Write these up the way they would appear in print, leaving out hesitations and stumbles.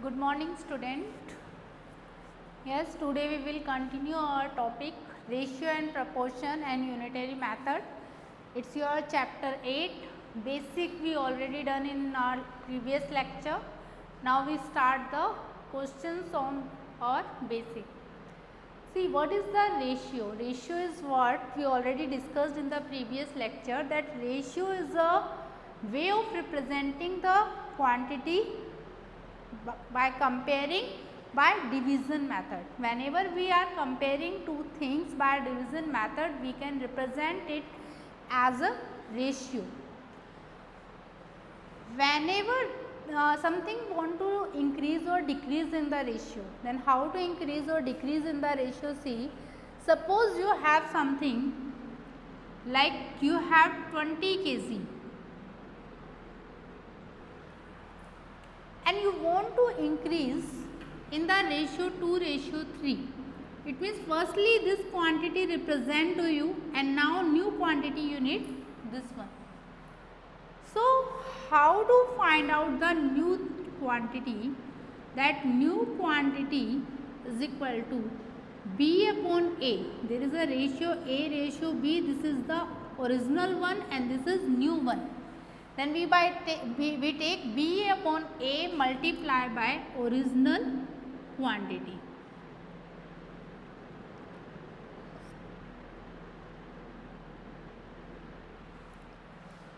Good morning, student. Yes, today we will continue our topic ratio and proportion and unitary method. It's your chapter 8. Basic we already done in our previous lecture. Now we start the questions on our basic. See, what is the ratio? Ratio is what we already discussed in the previous lecture, that ratio is a way of representing the quantity by comparing by division method. Whenever we are comparing two things by division method, we can represent it as a ratio. Whenever something want to increase or decrease in the ratio, then how to increase or decrease in the ratio? See, suppose you have something like you have 20 kg and you want to increase in the ratio 2:3. It means firstly this quantity represent to you and now new quantity you need this one. So how to find out the new quantity? That new quantity is equal to B upon A. There is a ratio A ratio B. This is the original one and this is new one. Then we take B upon A multiply by original quantity.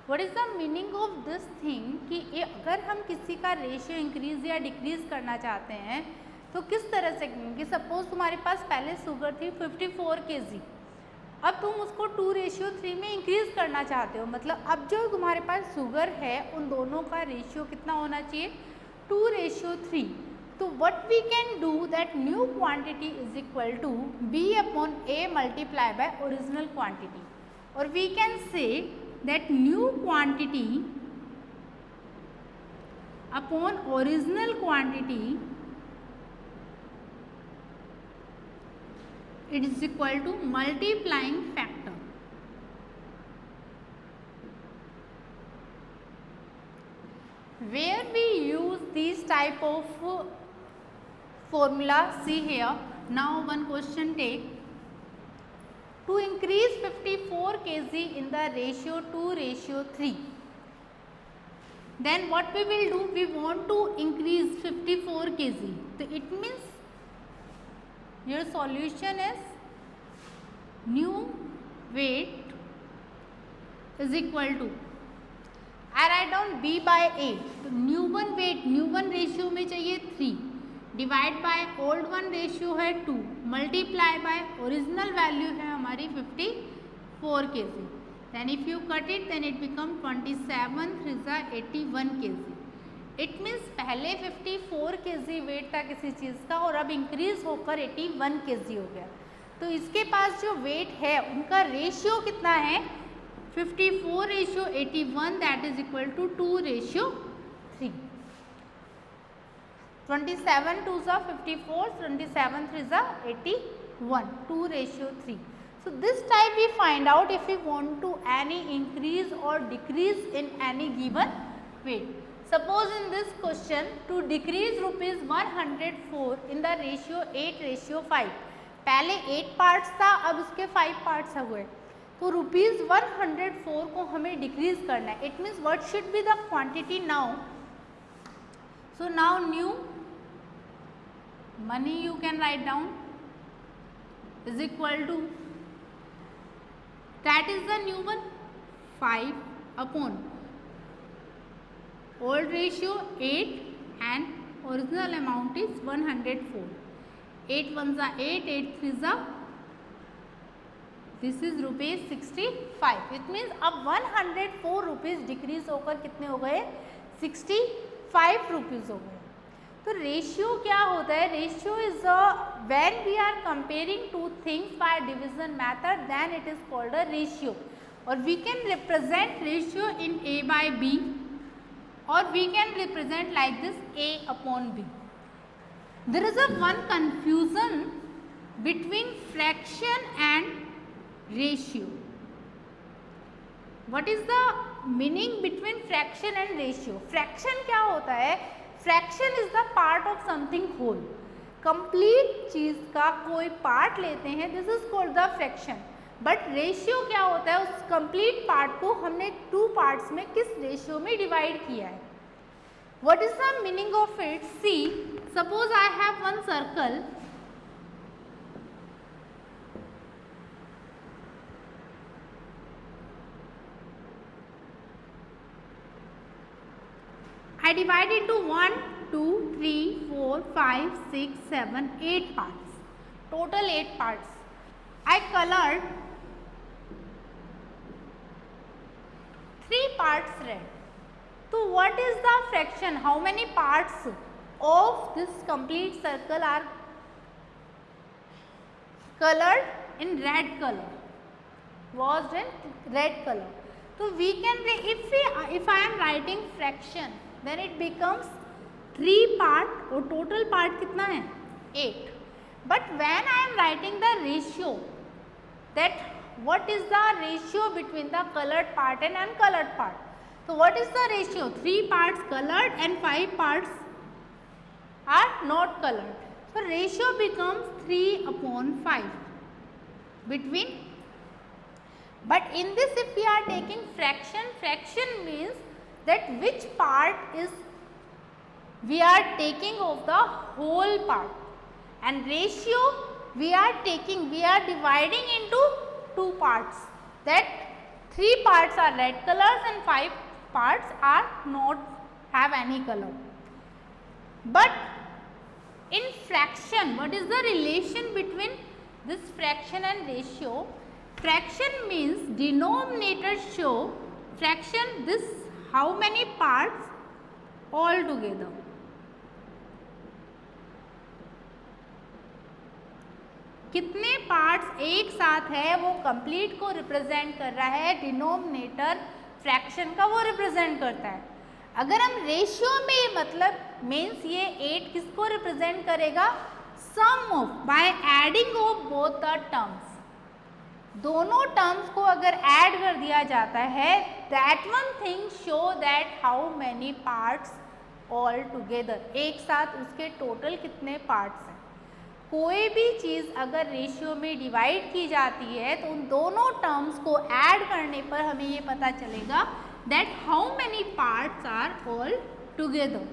What is the meaning of this thing कि अगर हम किसी का ratio increase या decrease करना चाहते हैं तो किस तरह से करेंगे? सपोज तुम्हारे पास पहले शुगर थी 54 kg, अब तुम उसको 2:3 में इंक्रीज करना चाहते हो, मतलब अब जो तुम्हारे पास शुगर है उन दोनों का रेशियो कितना होना चाहिए? 2:3. तो what we can do, that new quantity is equal to B upon A multiply by original quantity, और we can say that new quantity upon original quantity it is equal to multiplying factor. Where we use these type of formula, see here. Now one question take. To increase 54 kg in the ratio 2:3, then what we will do? We want to increase 54 kg. So it means your solution is new weight is equal to, I write down B by A. तो new one weight, new one ratio में चाहिए 3, divide by old one ratio है 2, multiply by original value है हमारी 54 kg. Then if you cut it then it become 27 3 81 kg. It means पहले 54 kg wait था किसी चीज़ का और अब इंक्रीज होकर 81 kg हो गया. तो इसके पास जो वेट है उनका रेशियो कितना है? 54:81, that is equal to 2:3. 27 2s are 54, 27 3s are 81, 2:3. So this type we find out if we want to any increase or decrease in any given weight. Suppose in this question to decrease rupees 104 in the ratio 8:5. पहले 8 parts था, अब उसके 5 parts हुए, तो rupees 104 को हमें decrease करना है. It means what should be the quantity now? So now new money you can write down is equal to, that is the new one, 5 upon old ratio 8 and original amount is 104. 8 1s are 8, 8 3s are, this is rupees 65. It means अब 104 rupees decrease होकर कितने हो गए? 65 rupees हो गए. तो ratio क्या होता है? Ratio is when we are comparing two things by division method, then it is called a ratio. और we can represent ratio in A by B, और we can represent like this A upon B. There is a one confusion between fraction and ratio. What is the meaning between fraction and ratio? Fraction क्या होता है? Fraction is the part of something whole, complete चीज का कोई part लेते हैं, this is called the fraction. But ratio क्या होता है, उस कंप्लीट पार्ट को हमने टू पार्ट्स में किस रेशियो में डिवाइड किया है। What is the meaning of it, see suppose I have one circle, I divide into 1, 2, 3, 4, 5, 6, 7, 8 parts. Total 8 parts. I colored 3 parts red. So what is the fraction? How many parts of this complete circle are colored in red color? Washed in red color. So we can, if I am writing fraction, then it becomes 3 part और total part कितना है 8. But when I am writing the ratio, that what is the ratio between the colored part and uncolored part? So what is the ratio? 3 parts colored and 5 parts are not colored. So ratio becomes 3/5 between. But in this, if we are taking fraction, fraction means that which part is we are taking of the whole part, and ratio we are dividing into 2 parts, that 3 parts are red colors and 5 parts are not have any color. But in fraction, what is the relation between this fraction and ratio? Fraction means denominator show fraction, this how many parts all together. कितने parts एक साथ है वो complete को represent कर रहा है, denominator fraction का वो रिप्रेजेंट करता है। अगर हम रेशियो में मतलब मीन्स ये 8 किसको रिप्रेजेंट करेगा, sum of by adding of both the terms, दोनों टर्म्स को अगर ऐड कर दिया जाता है, that one thing show that how many parts all together, एक साथ उसके टोटल कितने पार्ट्स हैं। कोई भी चीज़ अगर रेशियो में डिवाइड की जाती है तो उन दोनों टर्म्स को ऐड करने पर हमें ये पता चलेगा that how many parts are all together.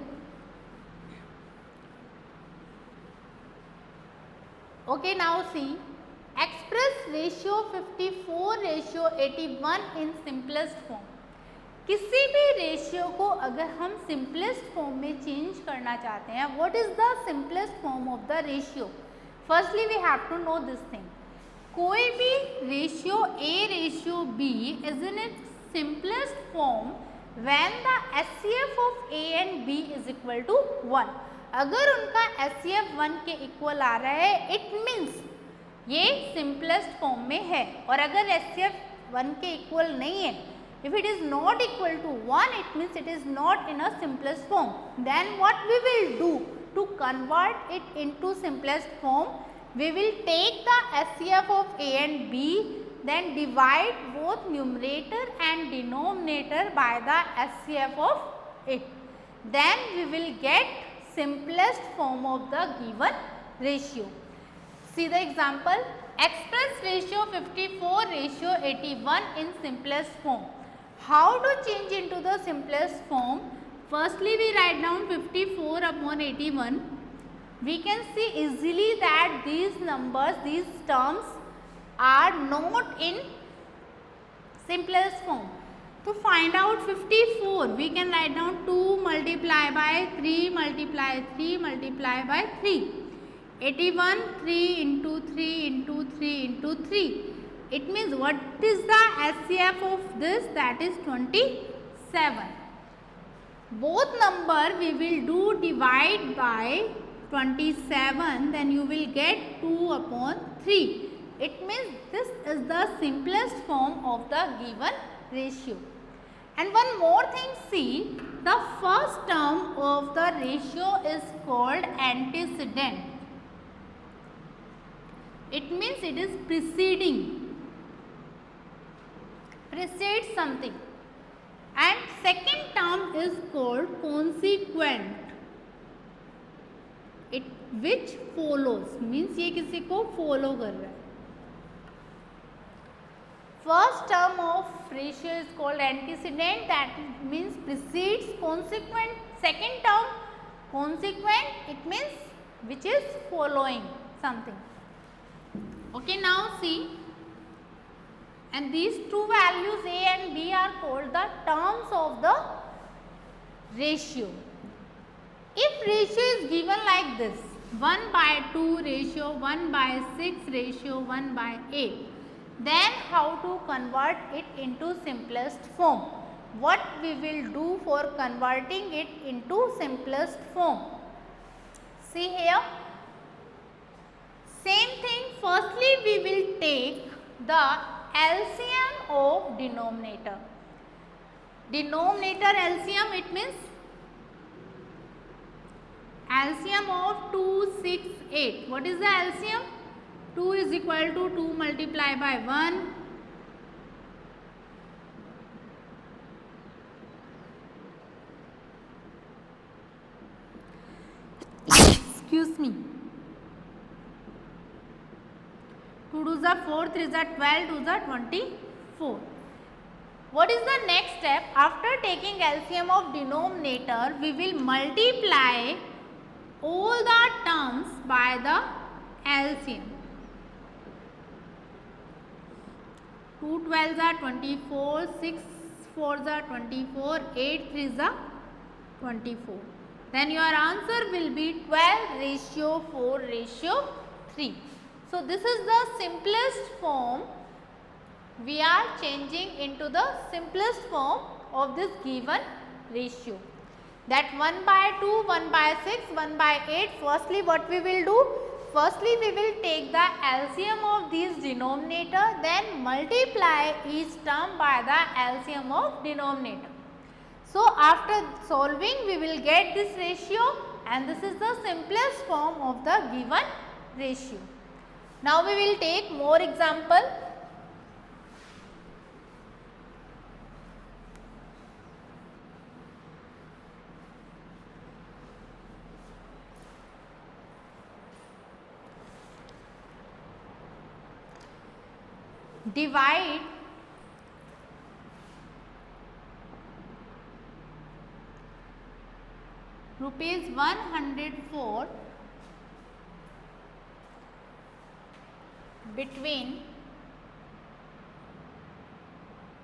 Okay, now see express ratio 54 ratio 81 in simplest form. किसी भी रेशियो को अगर हम सिंपलेस्ट फॉर्म में चेंज करना चाहते हैं, what is the simplest form of the ratio? Firstly we have to know this thing, कोई भी ratio A ratio B is in its simplest form when the HCF of A and B is equal to 1। अगर उनका HCF 1 के equal आ रहा है, it means ये simplest form में है। और अगर HCF 1 के इक्वल नहीं है, if it is not equal to 1, it means it is not in a simplest form. Then what we will do to convert it into simplest form, we will take the HCF of A and B, then divide both numerator and denominator by the HCF of it. Then we will get simplest form of the given ratio. See the example, express ratio 54 ratio 81 in simplest form. How to change into the simplest form? Firstly, we write down 54 upon 81. We can see easily that these numbers, these terms are not in simplest form. To find out 54, we can write down 2 multiply by 3 multiply 3 multiply by 3. 81, 3 into 3 into 3 into 3. It means what is the HCF of this? That is 27. Both number we will do divide by 27, then you will get 2 upon 3. It means this is the simplest form of the given ratio. And one more thing, see, the first term of the ratio is called antecedent. It means it is preceding, precedes something. And second term is called consequent. It which follows means ये किसी को follow कर रहा है. First term of ratio is called antecedent, that means precedes consequent. Second term consequent, it means which is following something. Okay, now see, and these two values A and B are called the terms of the ratio. If ratio is given like this, 1/2 ratio, 1/6 ratio, 1/8, then how to convert it into simplest form? What we will do for converting it into simplest form? See here, same thing. Firstly, we will take the LCM of denominator. Denominator LCM, it means LCM of 2, 6, 8. What is the LCM? 2 is equal to 2 multiplied by 1. Excuse me. 2 2s are 4, 3s are 12, 2s are 24. What is the next step? After taking LCM of denominator, we will multiply all the terms by the LCM. 2 12s are 24, 6 4s are 24, 8 3s are 24. Then your answer will be 12 ratio 4 ratio 3. So this is the simplest form. We are changing into the simplest form of this given ratio. That 1/2, 1/6, 1/8. Firstly, what we will do? Firstly, we will take the LCM of these denominator, then multiply each term by the LCM of denominator. So, after solving, we will get this ratio, and this is the simplest form of the given ratio. Now, we will take more example. Divide rupees 104 between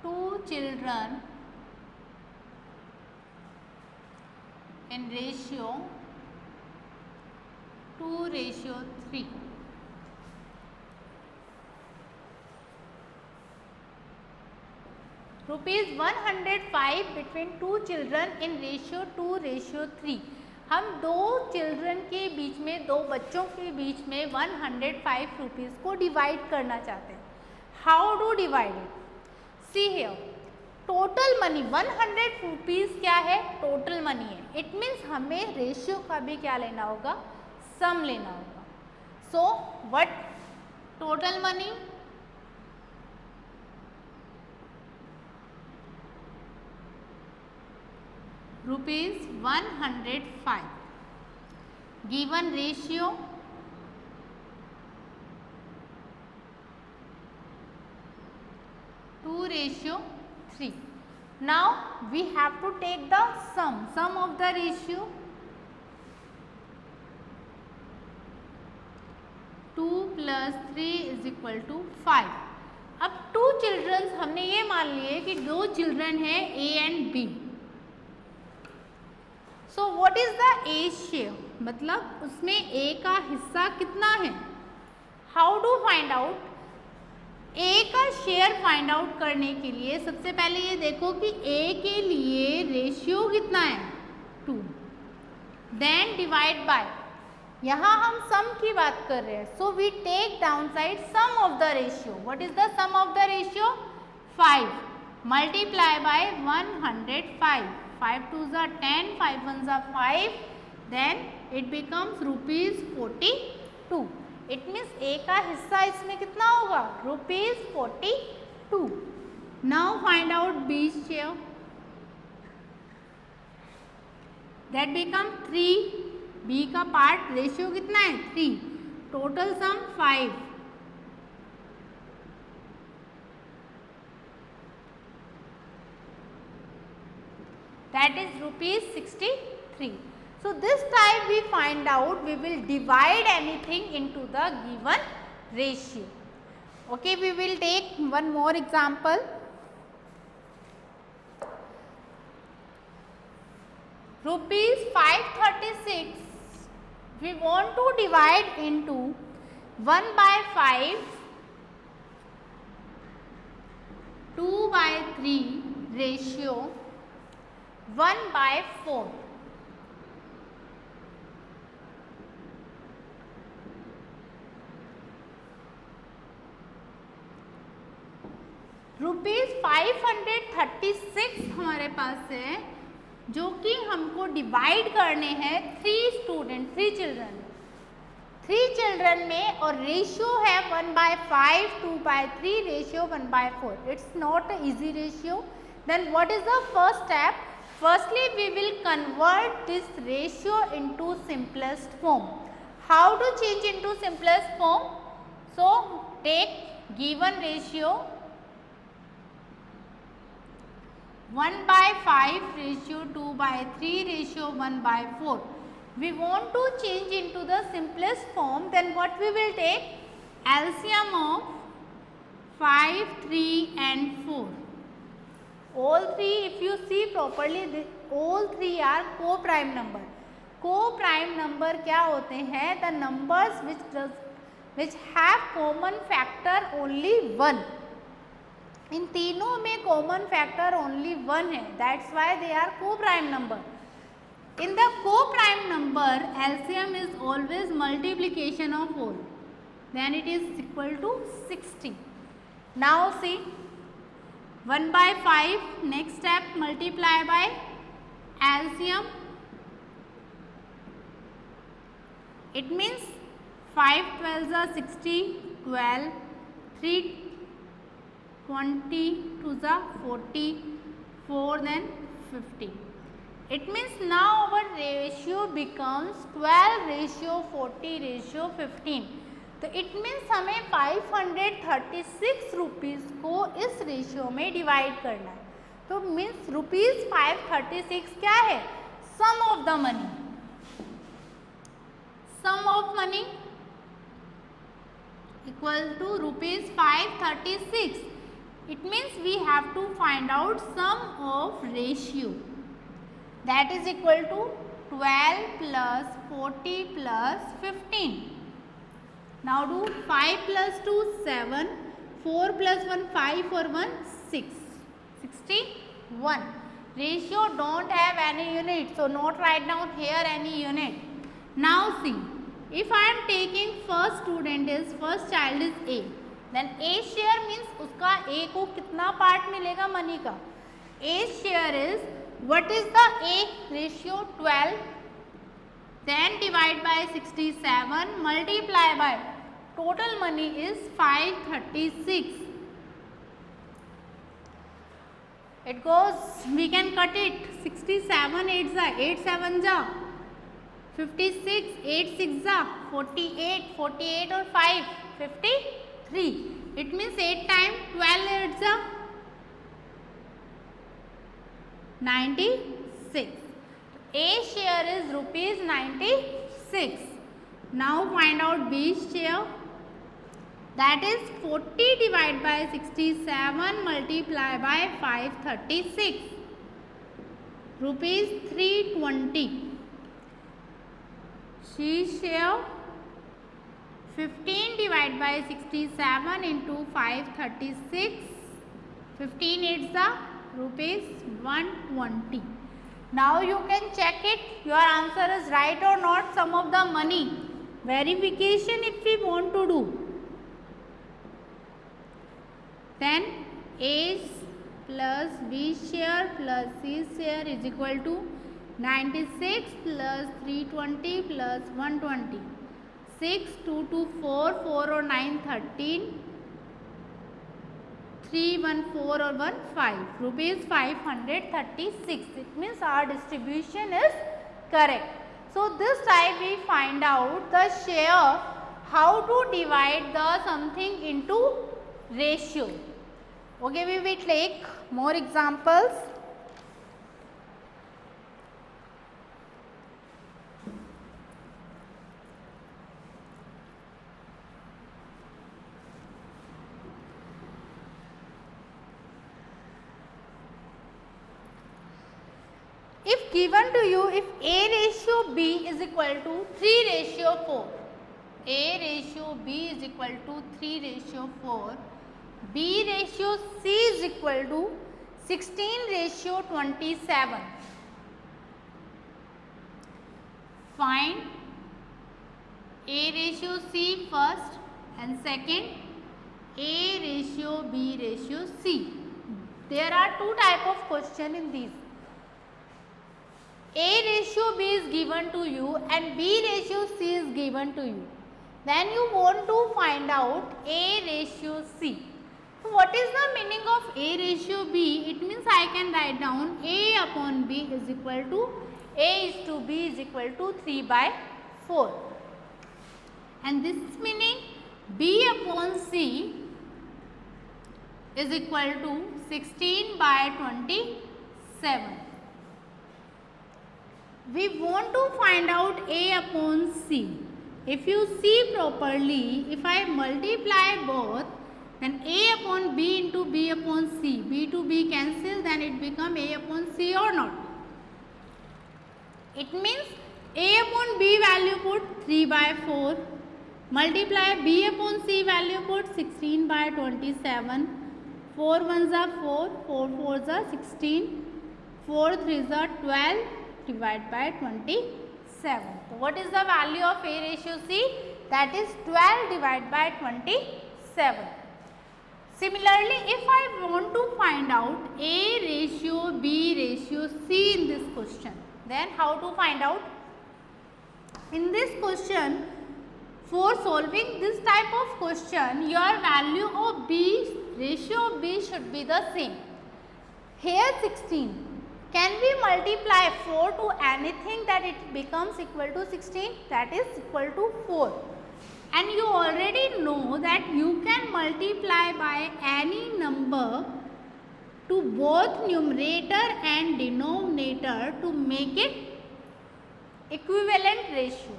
two children in ratio 2 ratio 3. Rupees 105 between two children in ratio 2 ratio 3. हम दो children के बीच में, दो बच्चों के बीच में 105 rupees को divide करना चाहते हैं. How do divide it? See here, total money 100 rupees क्या है? टोटल मनी है. इट मीन्स हमें रेशियो का भी क्या लेना होगा? सम लेना होगा. So what total money? rupees 105. Given ratio 2 ratio 3. Now we have to take the sum of the ratio. 2 plus 3 is equal to 5. अब टू चिल्ड्रंस हमने ये मान लिए कि दो चिल्ड्रन है A and B. So what is the A share? मतलब उसमें A का हिस्सा कितना है? How do find out? A का शेयर फाइंड आउट करने के लिए सबसे पहले ये देखो कि A के लिए रेशियो कितना है? 2. देन डिवाइड बाय, यहाँ हम सम की बात कर रहे हैं. So we take down side sum of the ratio. What is the sum of the ratio? 5 multiply by 105. 5 2s are 10, 5 1s are 5. Then it becomes rupees 42. It means A का हिस्सा इसमें कितना होगा? rupees 42. Now find out B's share. That become 3 B का part ratio कितना है 3, total sum 5, that is rupees 63. So this time we find out, we will divide anything into the given ratio. Okay, we will take one more example. Rupees 536 we want to divide into 1/5, 2/3 ratio 1/4. Rupees 536 हमारे पास है, जो कि हमको divide करने हैं 3 children में, और ratio है 1/5, 2/3 ratio 1/4. It's not a easy ratio. Then what is the first step? Firstly we will convert this ratio into simplest form. How to change into simplest form? So take given ratio 1/5 ratio 2/3 ratio 1/4. We want to change into the simplest form. Then what we will take? LCM of 5, 3 and 4. All three, if you see properly, all three are co-prime number. Co-prime number क्या होते हैं? The numbers which have common factor only 1. इन तीनों में common factor only 1 है, that's why they are coprime number. In the coprime number LCM is always multiplication of all, then it is equal to 60. Now see 1/5, next step multiply by LCM. It means 5 12 60, 12 3 20 to the 40, 4 then 50. It means now our ratio becomes 12 ratio 40 ratio 15. तो it means हमें 536 rupees को इस ratio में divide करना है. तो means rupees 536 क्या है? Sum of the money. Sum of money equal to rupees 536. It means we have to find out sum of ratio, that is equal to 12 plus 40 plus 15. Now do 5 plus 2 7, 4 plus 1 5 or 1 6, 61. Ratio don't have any unit, so not write down here any unit. Now see, if I am taking first student is first child is A, then A share means उसका A को कितना part मिलेगा money का? A share is what is the A ratio 12, then divide by 67 multiply by total money is 536. It goes, we can cut it. 67 8 जा 8 7 जा 56, 8 6 जा 48, 48 और 5 53. It means 8 times 12 8 जा 96. A share is rupees 96. Now find out B share, that is 40 divided by 67 multiply by 536, rupees 320. C share 15 divided by 67 into 536, 15 8 the rupees 120. Now you can check it, your answer is right or not. Sum of the money verification if we want to do, then A plus B share plus C share is equal to 96 plus 320 plus 120. 6 2 2 4 4 और 9 13, 3 1 4 और 1 5, rupees 536. It means our distribution is correct. So this type we find out the share, how to divide the something into ratio. Okay, we will take more examples. If given to you, if A ratio B is equal to 3 ratio 4, A ratio B is equal to 3 ratio 4, B ratio C is equal to 16 ratio 27. Find A ratio C first and second A ratio B ratio C. There are two type of question in these. A ratio B is given to you and B ratio C is given to you. Then you want to find out A ratio C. So what is the meaning of A ratio B? It means I can write down A upon B is equal to A is to B is equal to 3 by 4. And this meaning B upon C is equal to 16 by 27. We want to find out A upon C. If you see properly, if I multiply both, then A upon B into B upon C, B to B cancel, then it become A upon C or not. It means A upon B value put 3 by 4, multiply B upon C value put 16 by 27, 4 ones are 4, 4 fours are 16, 4 threes are 12, divide by 27. So what is the value of A ratio C? That is 12 divided by 27. Similarly, if I want to find out A ratio B ratio C in this question, then how to find out? In this question, for solving this type of question, your value of B, ratio of B should be the same. Here 16. Can we multiply 4 to anything that it becomes equal to 16? That is equal to 4. And you already know that you can multiply by any number to both numerator and denominator to make it equivalent ratio.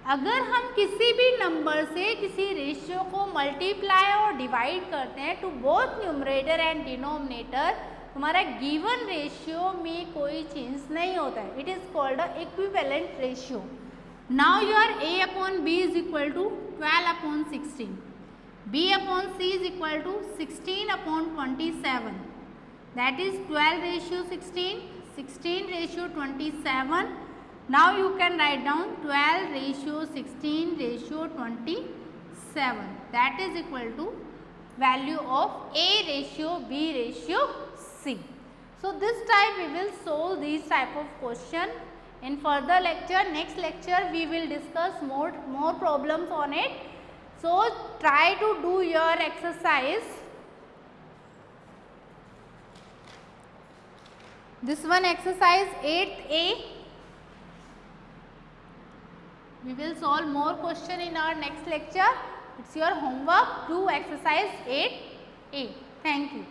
अगर हम किसी भी number से किसी ratio को multiply और divide करते हैं to both numerator and denominator, हमारा गिवन रेशियो में कोई चेंज नहीं होता है. It is called a equivalent ratio. Now your A upon B is equal to 12 upon 16, B upon C is equal to 16 upon 27, that is 12 ratio 16, 16 ratio 27. Now you can write down 12 ratio 16 ratio 27. That is equal to value of A ratio B ratio C. So this type we will solve these type of question in further lecture. Next lecture we will discuss more problems on it. So try to do your exercise. This one exercise 8A. We will solve more question in our next lecture. It's your homework. Do exercise 8A. Thank you.